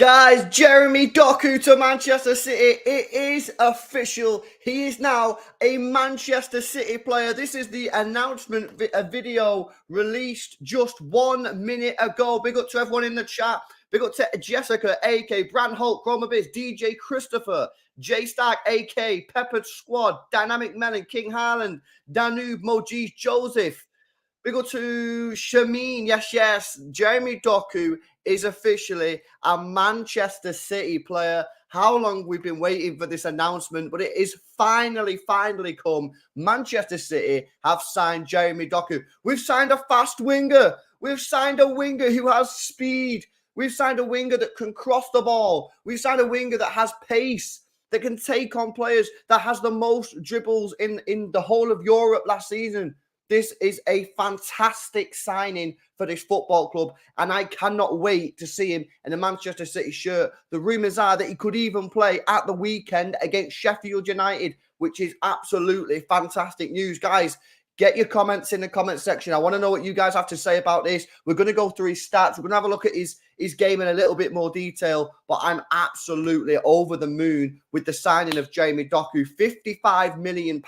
Guys, Jeremy Doku to Manchester City. It is official. He is now a Manchester City player. This is the announcement video released just 1 minute ago. Big up to everyone in the chat. Big up to Jessica, AK, Brand Holt, Chromabiz, DJ Christopher, J Stack, AK, Peppered Squad, Dynamic Melon, King Harland, Danube, Mojis, Joseph. Big up to Shameen. Yes. Jeremy Doku is officially a Manchester City player. How long we've been waiting for this announcement, but it is finally come. Manchester City have signed Jeremy Doku. We've signed a fast winger. We've signed a winger who has speed. We've signed a winger that can cross the ball. We've signed a winger that has pace, that can take on players, that has the most dribbles in the whole of Europe last season. This is a fantastic signing for this football club, and I cannot wait to see him in a Manchester City shirt. The rumours are that he could even play at the weekend against Sheffield United, which is absolutely fantastic news. Guys, get your comments in the comment section. I want to know what you guys have to say about this. We're going to go through his stats. We're going to have a look at his game in a little bit more detail, but I'm absolutely over the moon with the signing of Jeremy Doku. £55 million.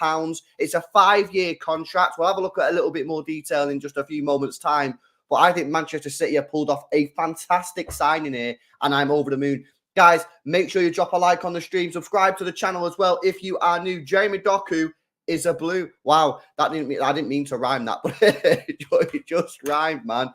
It's a 5-year contract. We'll have a look at a little bit more detail in just a few moments' time, but I think Manchester City have pulled off a fantastic signing here, and I'm over the moon. Guys, make sure you drop a like on the stream. Subscribe to the channel as well if you are new. Jeremy Doku is a blue. Wow, I didn't mean to rhyme that, but it just rhymed, man.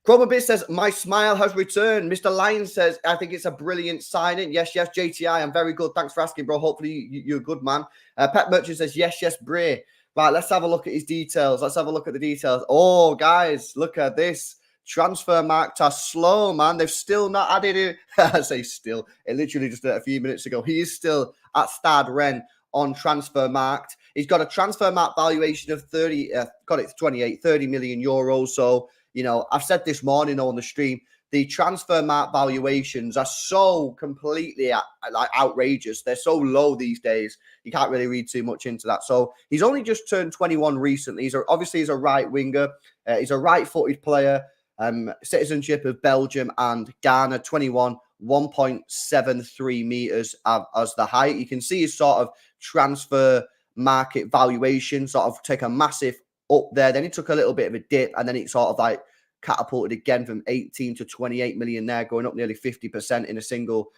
Chromabiz says, my smile has returned. Mr. Lyon says, I think it's a brilliant signing. Yes, JTI, I'm very good. Thanks for asking, bro. Hopefully you're a good man. Pet Merchant says, yes, Bray. Right, let's have a look at his details. Let's have a look at the details. Oh, guys, look at this. Transfer marked are slow, man. They've still not added it. I say still. It literally just a few minutes ago. He is still at Stade Rennes on transfer marked. He's got a transfer mark valuation of 30 million euros. So, you know, I've said this morning on the stream, the transfer mark valuations are so completely outrageous. They're so low these days. You can't really read too much into that. So he's only just turned 21 recently. He's a right winger. He's a right-footed player. Citizenship of Belgium and Ghana, 21, 1.73 meters as the height. You can see his sort of transfer market valuation sort of take a massive up there. Then he took a little bit of a dip, and then it sort of like catapulted again from 18 to 28 million there, going up nearly 50% in a single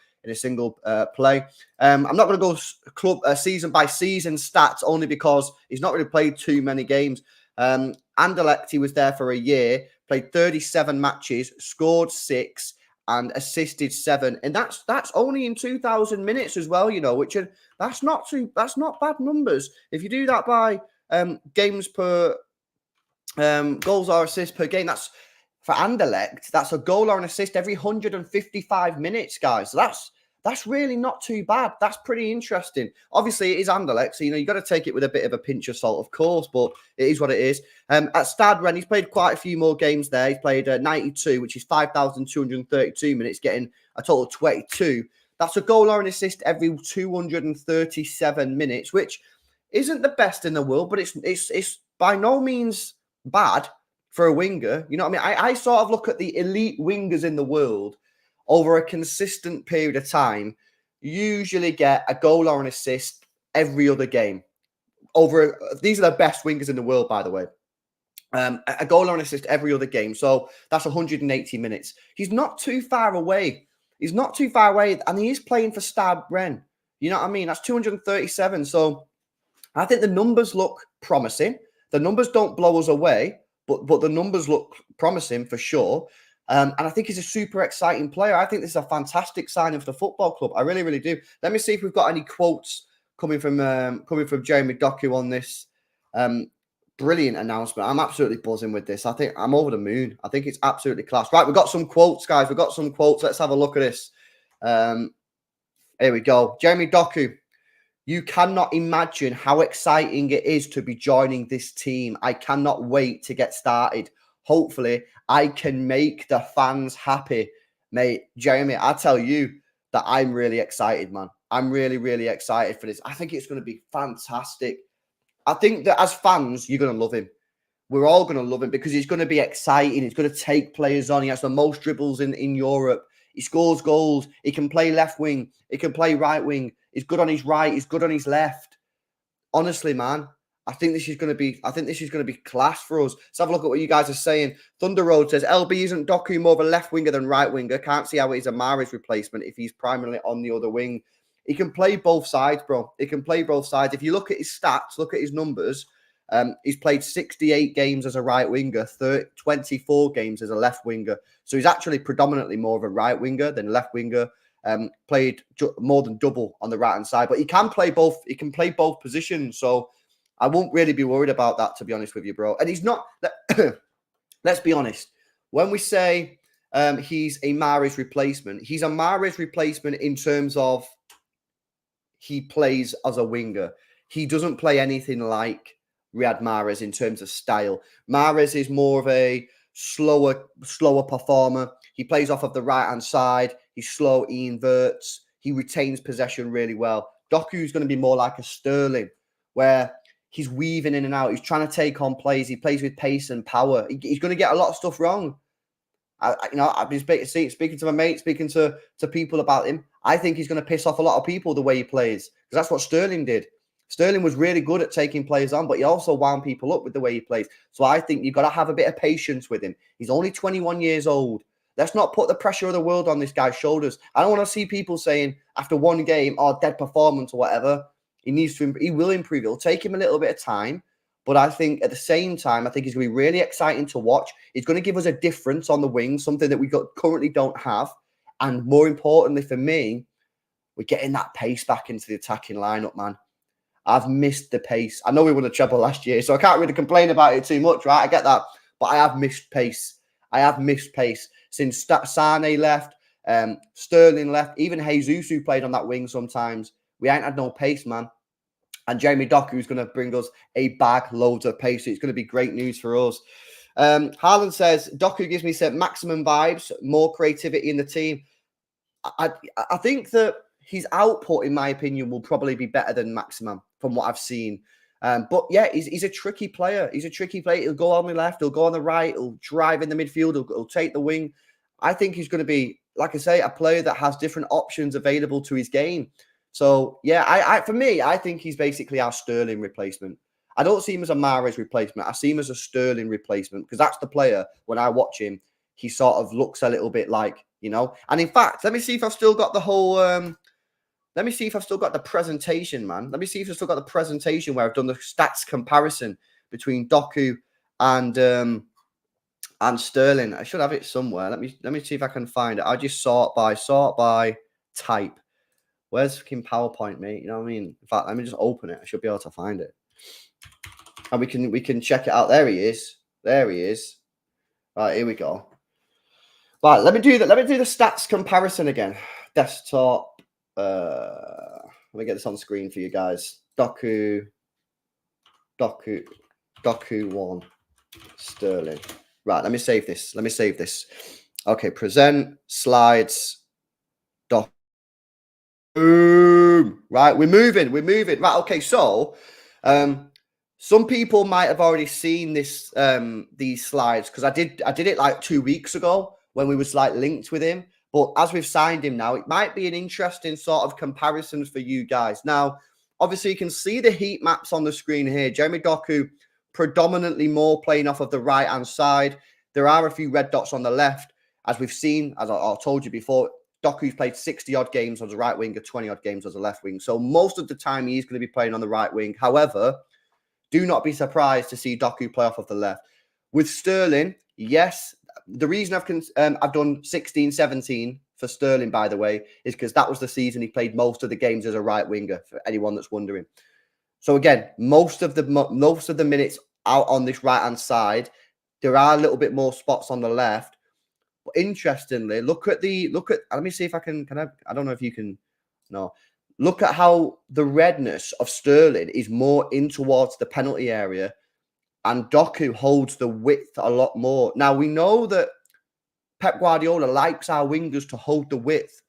play. I'm not going to go season by season stats only because he's not really played too many games. Anderlecht, he was there for a year, played 37 matches, scored 6 and assisted 7, and that's only in 2,000 minutes as well, you know, which that's not bad numbers. If you do that by games per goals or assists per game, that's for Anderlecht, that's a goal or an assist every 155 minutes, guys. So that's really not too bad. That's pretty interesting. Obviously, it is Anderlecht, so, you know, you got to take it with a bit of a pinch of salt, of course, but it is what it is. At Stade Rennes, he's played quite a few more games there. He's played 92, which is 5,232 minutes, getting a total of 22. That's a goal or an assist every 237 minutes, which isn't the best in the world, but it's by no means bad for a winger. You know what I mean? I sort of look at the elite wingers in the world over a consistent period of time, usually get a goal or an assist every other game. These are the best wingers in the world, by the way. A goal or an assist every other game. So that's 180 minutes. He's not too far away. And he is playing for Stade Rennes. You know what I mean? That's 237. So I think the numbers look promising. The numbers don't blow us away, but the numbers look promising for sure. And I think he's a super exciting player. I think this is a fantastic signing for the football club. I really, really do. Let me see if we've got any quotes coming from Jeremy Doku on this brilliant announcement. I'm absolutely buzzing with this. I think I'm over the moon. I think it's absolutely class. Right, we've got some quotes, guys. We've got some quotes. Let's have a look at this. Here we go. Jeremy Doku. You cannot imagine how exciting it is to be joining this team. I cannot wait to get started. Hopefully, I can make the fans happy. Mate, Jeremy, I tell you that I'm really excited, man. I'm really, really excited for this. I think it's going to be fantastic. I think that as fans, you're going to love him. We're all going to love him because he's going to be exciting. He's going to take players on. He has the most dribbles in Europe. He scores goals. He can play left wing. He can play right wing. He's good on his right. He's good on his left. Honestly, man, I think this is going to be class for us. Let's have a look at what you guys are saying. Thunder Road says, LB isn't Doku more of a left winger than right winger? Can't see how it is a Mahrez replacement if he's primarily on the other wing. He can play both sides, bro. He can play both sides. If you look at his stats, look at his numbers, he's played 68 games as a right winger, 24 games as a left winger. So he's actually predominantly more of a right winger than left winger. Played more than double on the right-hand side. But he can play both. He can play both positions. So I won't really be worried about that, to be honest with you, bro. And he's not... Let's be honest. When we say he's a Mahrez replacement, he's a Mahrez replacement in terms of he plays as a winger. He doesn't play anything like Riyad Mahrez in terms of style. Mahrez is more of a slower performer. He plays off of the right-hand side. He's slow. He inverts. He retains possession really well. Doku's going to be more like a Sterling, where he's weaving in and out. He's trying to take on plays. He plays with pace and power. He's going to get a lot of stuff wrong. I've been speaking to my mates, speaking to people about him. I think he's going to piss off a lot of people the way he plays, because that's what Sterling did. Sterling was really good at taking players on, but he also wound people up with the way he plays. So I think you've got to have a bit of patience with him. He's only 21 years old. Let's not put the pressure of the world on this guy's shoulders. I don't want to see people saying after one game, dead performance or whatever. He will improve. It'll take him a little bit of time. But I think at the same time, I think he's going to be really exciting to watch. He's going to give us a difference on the wing, something that we currently don't have. And more importantly for me, we're getting that pace back into the attacking lineup, man. I've missed the pace. I know we won a treble last year, so I can't really complain about it too much, right? I get that. But I have missed pace. I have missed pace since Sane left, Sterling left, even Jesus, who played on that wing sometimes. We ain't had no pace, man. And Jeremy Doku is going to bring us a bag loads of pace. So it's going to be great news for us. Harlan says, Doku gives me some maximum vibes, more creativity in the team. I think that his output, in my opinion, will probably be better than Maximum from what I've seen. But yeah, he's a tricky player. He's a tricky player. He'll go on the left. He'll go on the right. He'll drive in the midfield. He'll take the wing. I think he's going to be, like I say, a player that has different options available to his game. So yeah, for me, I think he's basically our Sterling replacement. I don't see him as a Mahrez replacement. I see him as a Sterling replacement, because that's the player, when I watch him, he sort of looks a little bit like, you know. And in fact, let me see if I've still got the whole... let me see if I've still got the presentation, man. Let me see if I've still got the presentation where I've done the stats comparison between Doku and Sterling. I should have it somewhere. Let me see if I can find it. I just sort by type. Where's fucking PowerPoint, mate? You know what I mean? In fact, let me just open it. I should be able to find it. And we can check it out. There he is. There he is. Right, here we go. Right, let me do the stats comparison again. Desktop. Let me get this on screen for you guys. Doku 1, Sterling. Right, let me save this. Okay, present, slides, Doku. Boom. Right, we're moving. Right, okay, so some people might have already seen this these slides, because I did it like 2 weeks ago when we was like linked with him. But as we've signed him now, it might be an interesting sort of comparisons for you guys. Now, obviously, you can see the heat maps on the screen here. Jeremy Doku, predominantly more playing off of the right-hand side. There are a few red dots on the left. As we've seen, as I told you before, Doku's played 60-odd games as a right winger, 20-odd games as a left wing. So most of the time, he's going to be playing on the right wing. However, do not be surprised to see Doku play off of the left. With Sterling, yes, the reason I've done 16-17 for Sterling, by the way, is because that was the season he played most of the games as a right winger, for anyone that's wondering. So again, most of the minutes out on this right-hand side, there are a little bit more spots on the left. But interestingly, look at let me see if I can I don't know if you can, no. Look at how the redness of Sterling is more in towards the penalty area, and Doku holds the width a lot more. Now, we know that Pep Guardiola likes our wingers to hold the width.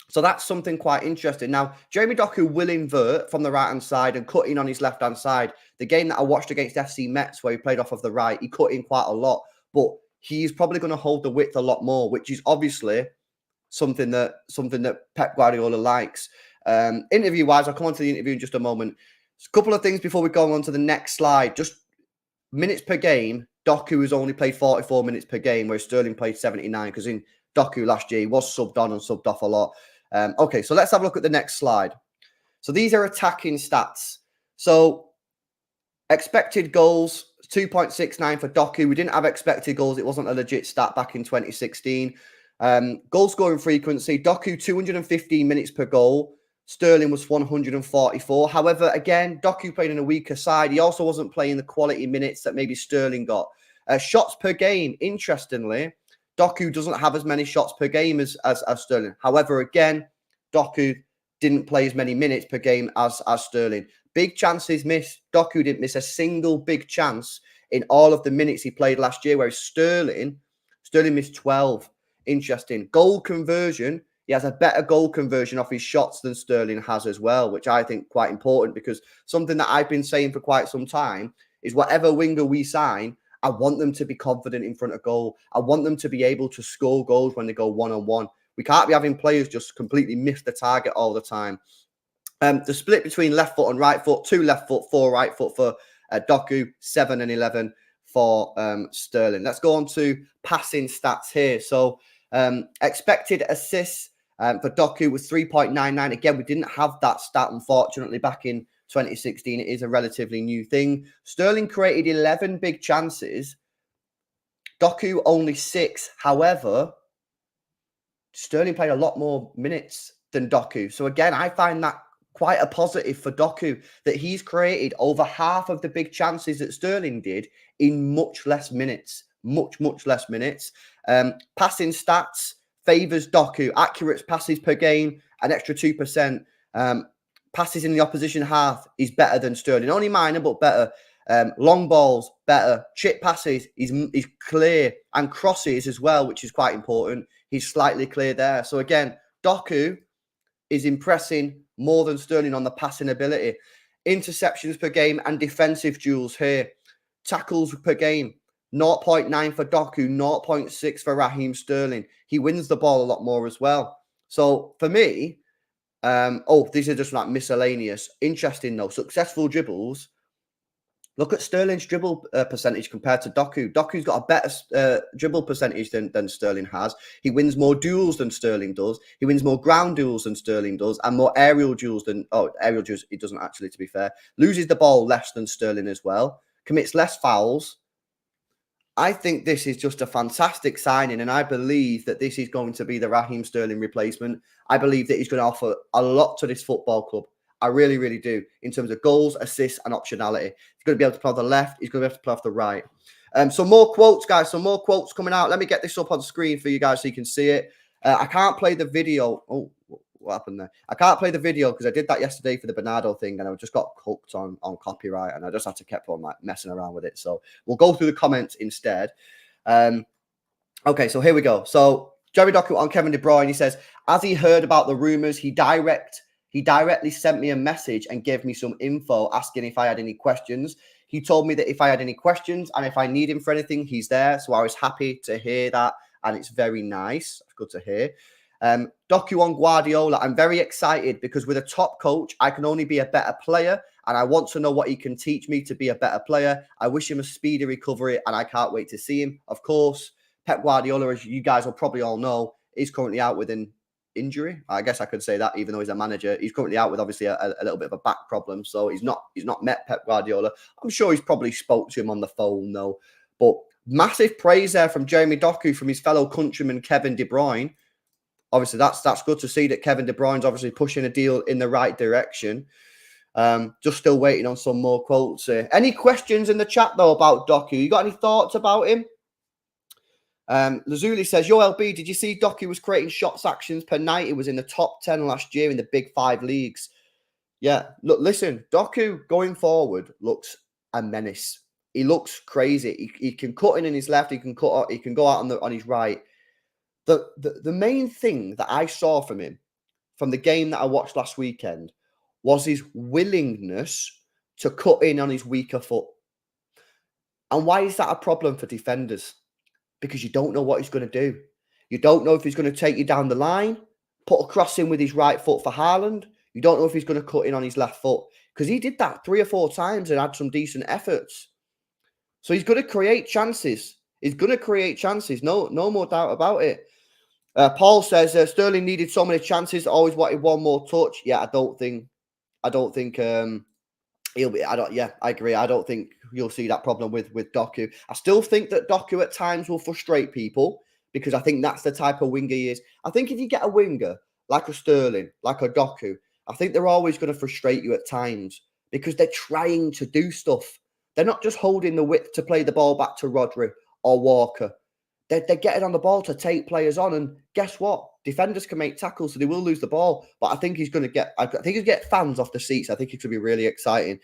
So that's something quite interesting. Now, Jeremy Doku will invert from the right-hand side and cut in on his left-hand side. The game that I watched against FC Metz, where he played off of the right, he cut in quite a lot. But he's probably going to hold the width a lot more, which is obviously something that Pep Guardiola likes. Interview-wise, I'll come on to the interview in just a moment. A couple of things before we go on to the next slide. Just minutes per game, Doku has only played 44 minutes per game, whereas Sterling played 79, because in Doku last year, he was subbed on and subbed off a lot. Okay, so let's have a look at the next slide. So these are attacking stats. So expected goals, 2.69 for Doku. We didn't have expected goals. It wasn't a legit stat back in 2016. Goal scoring frequency, Doku 215 minutes per goal. Sterling was 144. However, again, Doku played in a weaker side. He also wasn't playing the quality minutes that maybe Sterling got. Shots per game, interestingly, Doku doesn't have as many shots per game as Sterling. However, again, Doku didn't play as many minutes per game as Sterling. Big chances missed. Doku didn't miss a single big chance in all of the minutes he played last year, whereas Sterling missed 12. Interesting. Goal conversion. He has a better goal conversion off his shots than Sterling has as well, which I think quite important, because something that I've been saying for quite some time is whatever winger we sign, I want them to be confident in front of goal. I want them to be able to score goals when they go one-on-one. We can't be having players just completely miss the target all the time. The split between left foot and right foot, 2 left foot, 4 right foot for Doku, 7 and 11 for Sterling. Let's go on to passing stats here. So expected assists for Doku was 3.99. Again, we didn't have that stat, unfortunately, back in 2016. It is a relatively new thing. Sterling created 11 big chances. Doku only 6. However, Sterling played a lot more minutes than Doku. So again, I find that quite a positive for Doku, that he's created over half of the big chances that Sterling did in much less minutes. Much less minutes. Passing stats favours Doku. Accurate passes per game, an extra 2%. Passes in the opposition half is better than Sterling. Only minor, but better. Long balls, better. Chip passes, he's clear. And crosses as well, which is quite important. He's slightly clear there. So again, Doku is impressing more than Sterling on the passing ability. Interceptions per game and defensive duels here. Tackles per game, 0.9 for Doku, 0.6 for Raheem Sterling. He wins the ball a lot more as well. So for me, these are just like miscellaneous. Interesting though, successful dribbles. Look at Sterling's dribble percentage compared to Doku. Doku's got a better dribble percentage than Sterling has. He wins more duels than Sterling does. He wins more ground duels than Sterling does, and more aerial duels than... aerial duels, he doesn't actually, to be fair. Loses the ball less than Sterling as well. Commits less fouls. I think this is just a fantastic signing, and I believe that this is going to be the Raheem Sterling replacement. I believe that he's going to offer a lot to this football club. I really, really do, in terms of goals, assists, and optionality. He's going to be able to play off the left. He's going to be able to play off the right. Some more quotes, guys. Some more quotes coming out. Let me get this up on screen for you guys so you can see it. I can't play the video. Oh, what happened there? I can't play the video because I did that yesterday for the Bernardo thing, and I just got hooked on copyright, and I just had to keep on like messing around with it. So we'll go through the comments instead. Okay, so here we go. So Jerry Doku on Kevin De Bruyne, he says, as he heard about the rumors, he directly sent me a message and gave me some info asking if I had any questions. He told me that if I had any questions and if I need him for anything, he's there. So I was happy to hear that, and it's very nice. It's good to hear. Doku on Guardiola. I'm very excited because with a top coach, I can only be a better player, and I want to know what he can teach me to be a better player. I wish him a speedy recovery, and I can't wait to see him. Of course, Pep Guardiola, as you guys will probably all know, is currently out with an injury. I guess I could say that, even though he's a manager. He's currently out with obviously a little bit of a back problem, so he's not met Pep Guardiola. I'm sure he's probably spoke to him on the phone though. But massive praise there from Jeremy Doku from his fellow countryman Kevin De Bruyne. Obviously, that's good to see that Kevin De Bruyne's obviously pushing a deal in the right direction. Just still waiting on some more quotes here. Any questions in the chat though about Doku? You got any thoughts about him? Lazuli says, Yo, LB, did you see Doku was creating shots actions per night? It was in the top 10 last year in the big 5 leagues. Yeah, look, listen, Doku going forward looks a menace. He looks crazy. He can cut in his left. He can cut out. He can go out on his right. The main thing that I saw from him from the game that I watched last weekend was his willingness to cut in on his weaker foot. And why is that a problem for defenders? Because you don't know what he's going to do. You don't know if he's going to take you down the line, put a cross in with his right foot for Haaland. You don't know if he's going to cut in on his left foot, because he did that 3 or 4 times and had some decent efforts. So he's going to create chances. He's going to create chances. No more doubt about it. Paul says Sterling needed so many chances, always wanted one more touch. Yeah, I don't think he'll be. I agree. I don't think you'll see that problem with Doku. I still think that Doku at times will frustrate people, because I think that's the type of winger he is. I think if you get a winger like a Sterling, like a Doku, I think they're always going to frustrate you at times, because they're trying to do stuff. They're not just holding the width to play the ball back to Rodri or Walker. They're getting on the ball to take players on, and guess what? Defenders can make tackles, so they will lose the ball. But I think he's going to get. I think he'll get fans off the seats. I think it's going to be really exciting.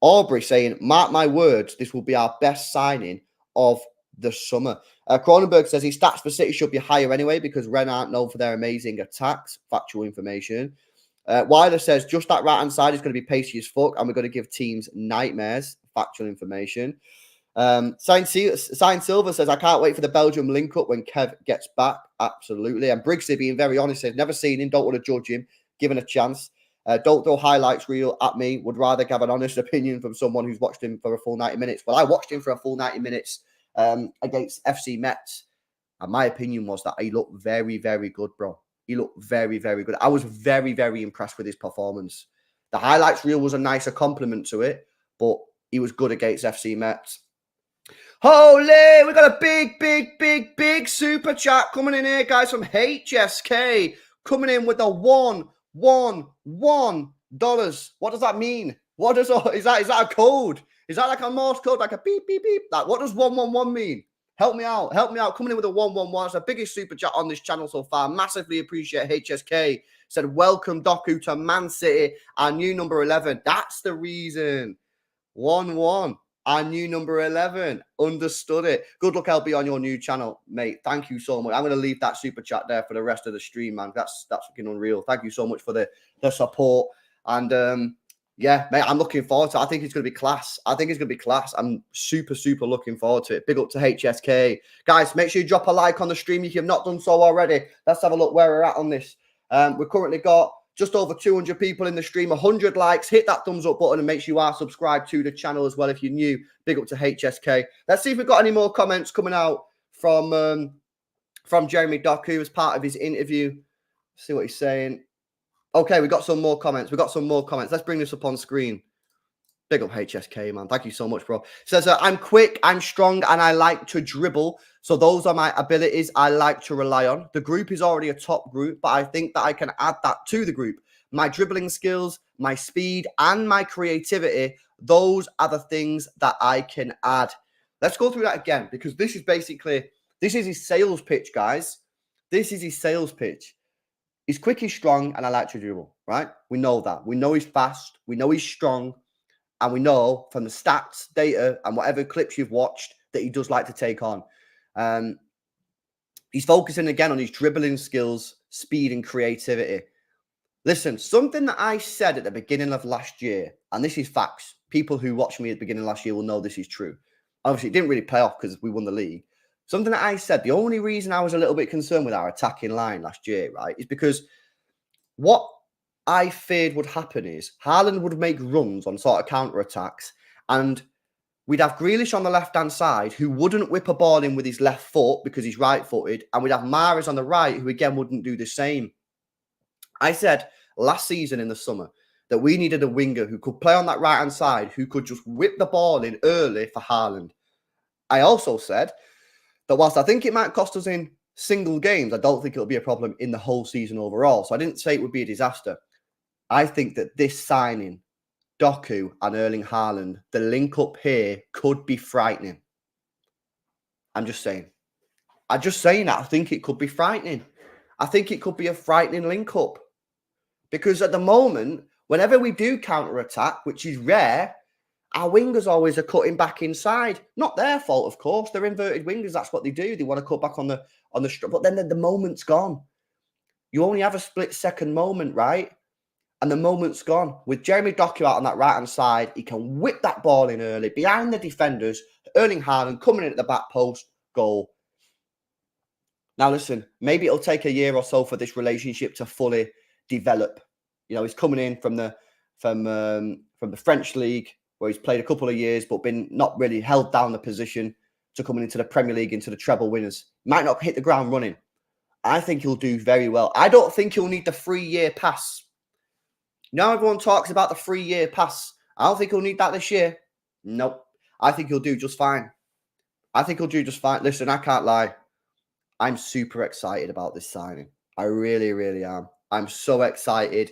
Aubrey saying, "Mark my words, this will be our best signing of the summer." Cronenberg says his stats for City should be higher anyway, because Rennes aren't known for their amazing attacks. Factual information. Weiler says just that right hand side is going to be pacey as fuck, and we're going to give teams nightmares. Factual information. Sign Silver says, I can't wait for the Belgium link up when Kev gets back. Absolutely. And Briggsy, being very honest, says, never seen him, don't want to judge him, given a chance. Don't throw highlights reel at me. Would rather have an honest opinion from someone who's watched him for a full 90 minutes. Well, I watched him for a full 90 minutes against FC Metz. And my opinion was that he looked very, very good, bro. He looked very, very good. I was very, very impressed with his performance. The highlights reel was a nicer compliment to it, but he was good against FC Metz. Holy, we got a big super chat coming in here, guys, from HSK, coming in with the $111. What does that mean? What does is that a code? Is that like a Morse code, like a beep beep beep? Like, what does 111 mean? Help me out. Coming in with a 111. It's the biggest super chat on this channel so far. Massively appreciate HSK. Said, welcome Doku to Man City, our new number 11. That's the reason. 1-1. Our new number 11. Understood it. Good luck, LB, on your new channel, mate. Thank you so much. I'm going to leave that super chat there for the rest of the stream, man. That's fucking unreal. Thank you so much for the support. And yeah, mate, I'm looking forward to it. I think it's going to be class. I'm super looking forward to it. Big up to HSK. Guys, make sure you drop a like on the stream if you've not done so already. Let's have a look where we're at on this. We've currently got just over 200 people in the stream, 100 likes. Hit that thumbs up button and make sure you are subscribed to the channel as well if you're new. Big up to HSK. Let's see if we've got any more comments coming out from Jeremy Doku as part of his interview. Let's see what he's saying. Okay, we got some more comments. Let's bring this up on screen. Big up HSK, man. Thank you so much, bro. Says, I'm quick, I'm strong, and I like to dribble. So those are my abilities I like to rely on. The group is already a top group, but I think that I can add that to the group. My dribbling skills, my speed, and my creativity, those are the things that I can add. Let's go through that again, because this is his sales pitch, guys. This is his sales pitch. He's quick, he's strong, and I like to dribble, right? We know that. We know he's fast. We know he's strong. And we know from the stats, data, and whatever clips you've watched that he does like to take on. He's focusing again on his dribbling skills, speed, and creativity. Listen, something that I said at the beginning of last year, and this is facts. People who watched me at the beginning of last year will know this is true. Obviously, it didn't really pay off because we won the league. Something that I said, the only reason I was a little bit concerned with our attacking line last year, right, is because what I feared would happen is Haaland would make runs on sort of counter-attacks, and we'd have Grealish on the left-hand side who wouldn't whip a ball in with his left foot because he's right-footed, and we'd have Mahrez on the right who, again, wouldn't do the same. I said last season in the summer that we needed a winger who could play on that right-hand side, who could just whip the ball in early for Haaland. I also said that whilst I think it might cost us in single games, I don't think it'll be a problem in the whole season overall. So I didn't say it would be a disaster. I think that this signing, Doku and Erling Haaland, the link up here could be frightening. I'm just saying that. I think it could be frightening. I think it could be a frightening link up. Because at the moment, whenever we do counter-attack, which is rare, our wingers always are cutting back inside. Not their fault, of course. They're inverted wingers. That's what they do. They want to cut back on the strip. But then the moment's gone. You only have a split-second moment, right? And the moment's gone. With Jeremy Doku out on that right-hand side, he can whip that ball in early, behind the defenders, Erling Haaland coming in at the back post, goal. Now, listen, maybe it'll take a year or so for this relationship to fully develop. You know, he's coming in from the French league where he's played a couple of years but been not really held down the position to coming into the Premier League, into the treble winners. Might not hit the ground running. I think he'll do very well. I don't think he'll need the 3-year pass. Now everyone talks about the 3-year pass. I don't think he'll need that this year. Nope. I think he'll do just fine. I think he'll do just fine. Listen, I can't lie. I'm super excited about this signing. I really, really am. I'm so excited.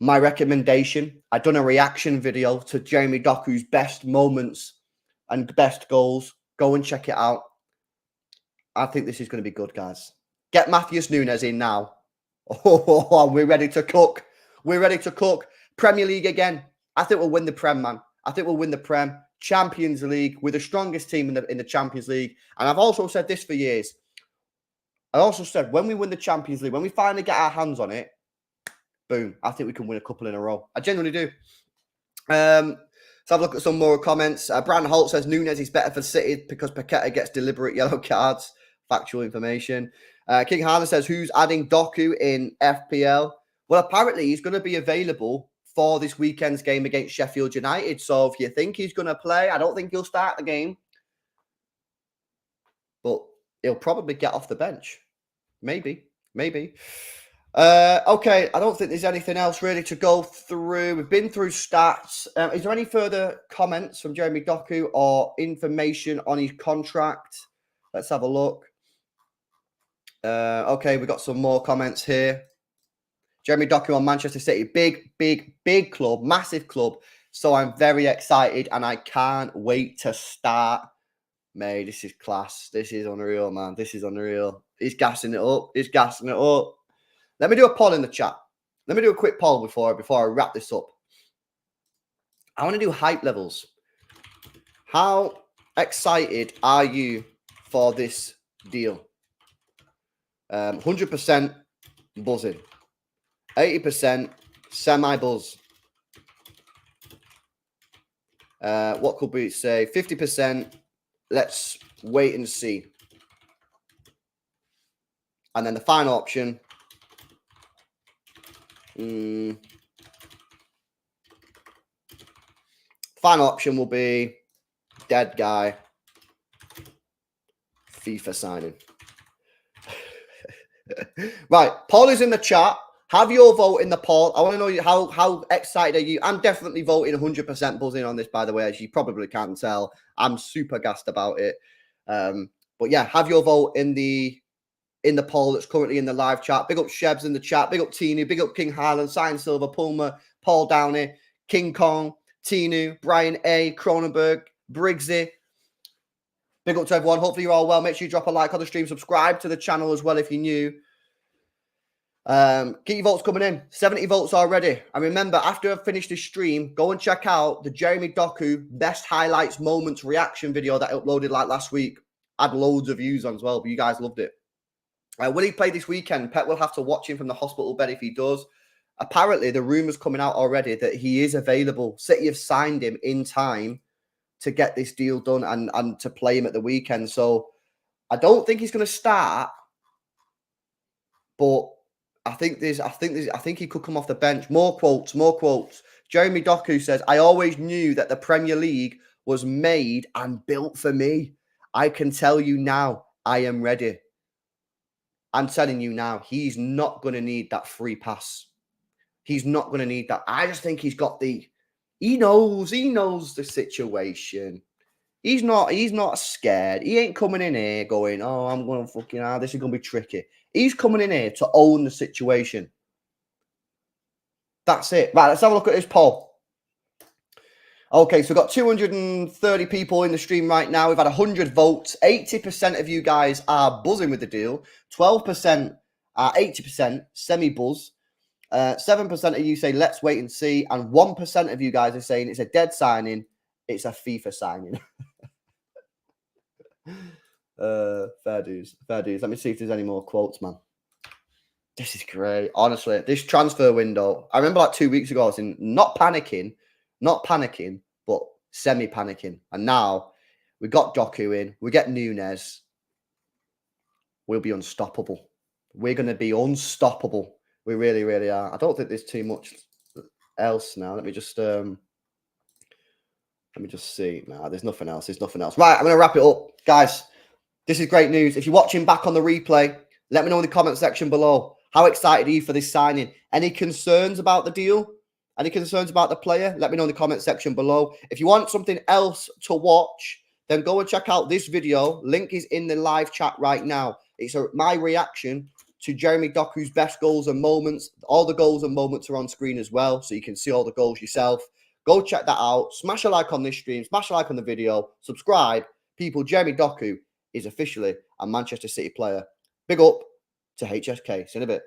My recommendation, I've done a reaction video to Jeremy Doku's best moments and best goals. Go and check it out. I think this is going to be good, guys. Get Matheus Nunes in now. Oh, we're ready to cook. We're ready to cook. Premier League again. I think we'll win the Prem, man. I think we'll win the Prem. Champions League. We're the strongest team in the Champions League. And I've also said this for years. I also said when we win the Champions League, when we finally get our hands on it, boom, I think we can win a couple in a row. I genuinely do. Let's have a look at some more comments. Brandon Holt says Nunes is better for City because Paqueta gets deliberate yellow cards. Factual information. King Harlan says, who's adding Doku in FPL? Well, apparently he's going to be available for this weekend's game against Sheffield United. So if you think he's going to play, I don't think he'll start the game. But he'll probably get off the bench. Maybe. Okay, I don't think there's anything else really to go through. We've been through stats. Is there any further comments from Jeremy Doku or information on his contract? Let's have a look. Okay, we've got some more comments here. Jeremy Doku on Manchester City. Big club, massive club. So I'm very excited and I can't wait to start. Mate, this is class. This is unreal, man. This is unreal. He's gassing it up. Let me do a poll in the chat. Let me do a quick poll before I wrap this up. I want to do hype levels. How excited are you for this deal? 100% buzzing. 80% semi-buzz. What could we say? 50%, let's wait and see. And then the final option. Final option will be dead guy. FIFA signing. Right, poll is in the chat. Have your vote in the poll. I want to know how excited are you? I'm definitely voting 100% buzzing on this, by the way, as you probably can't tell. I'm super gassed about it. But yeah, have your vote in the poll that's currently in the live chat. Big up Shebs in the chat. Big up Tinu. Big up King Harlan, Sign Silver, Pulmer, Paul Downey, King Kong, Tinu, Brian A, Cronenberg, Briggsy. Big up to everyone. Hopefully you're all well. Make sure you drop a like on the stream. Subscribe to the channel as well if you're new. Get your votes coming in. 70 votes already. And remember, after I've finished this stream, go and check out the Jeremy Doku best highlights moments reaction video that I uploaded like last week. Had loads of views on as well, but you guys loved it. Will he play this weekend? Pep will have to watch him from the hospital bed if he does. Apparently, the rumours coming out already that he is available. City have signed him in time to get this deal done and to play him at the weekend. So I don't think he's going to start, but I think he could come off the bench. More quotes. Jeremy Doku says, I always knew that the Premier League was made and built for me. I can tell you now, I am ready. I'm telling you now, he's not going to need that free pass. He's not going to need that. I just think he's got he knows the situation. He's not scared. He ain't coming in here going, oh, I'm going to fucking, this is going to be tricky. He's coming in here to own the situation. That's it. Right, let's have a look at this poll. Okay, so we've got 230 people in the stream right now. We've had 100 votes. 80% of you guys are buzzing with the deal. 12% are 80% semi-buzz. 7% of you say, let's wait and see. And 1% of you guys are saying it's a dead signing. It's a FIFA signing. Fair dues. Let me see if there's any more quotes, man. This is great. Honestly, this transfer window. I remember like 2 weeks ago, I was in not panicking, but semi-panicking. And now we got Doku in. We get Nunes. we'll be unstoppable. We're going to be unstoppable. We really, really are. I don't think there's too much else now. Let me just see. Nah, there's nothing else. There's nothing else. Right, I'm going to wrap it up. Guys, this is great news. If you're watching back on the replay, let me know in the comment section below. How excited are you for this signing? Any concerns about the deal? Any concerns about the player? Let me know in the comment section below. If you want something else to watch, then go and check out this video. Link is in the live chat right now. It's my reaction to Jeremy Doku's best goals and moments. All the goals and moments are on screen as well, so you can see all the goals yourself. Go check that out. Smash a like on this stream. Smash a like on the video. Subscribe. People, Jeremy Doku is officially a Manchester City player. Big up to HSK. See you in a bit.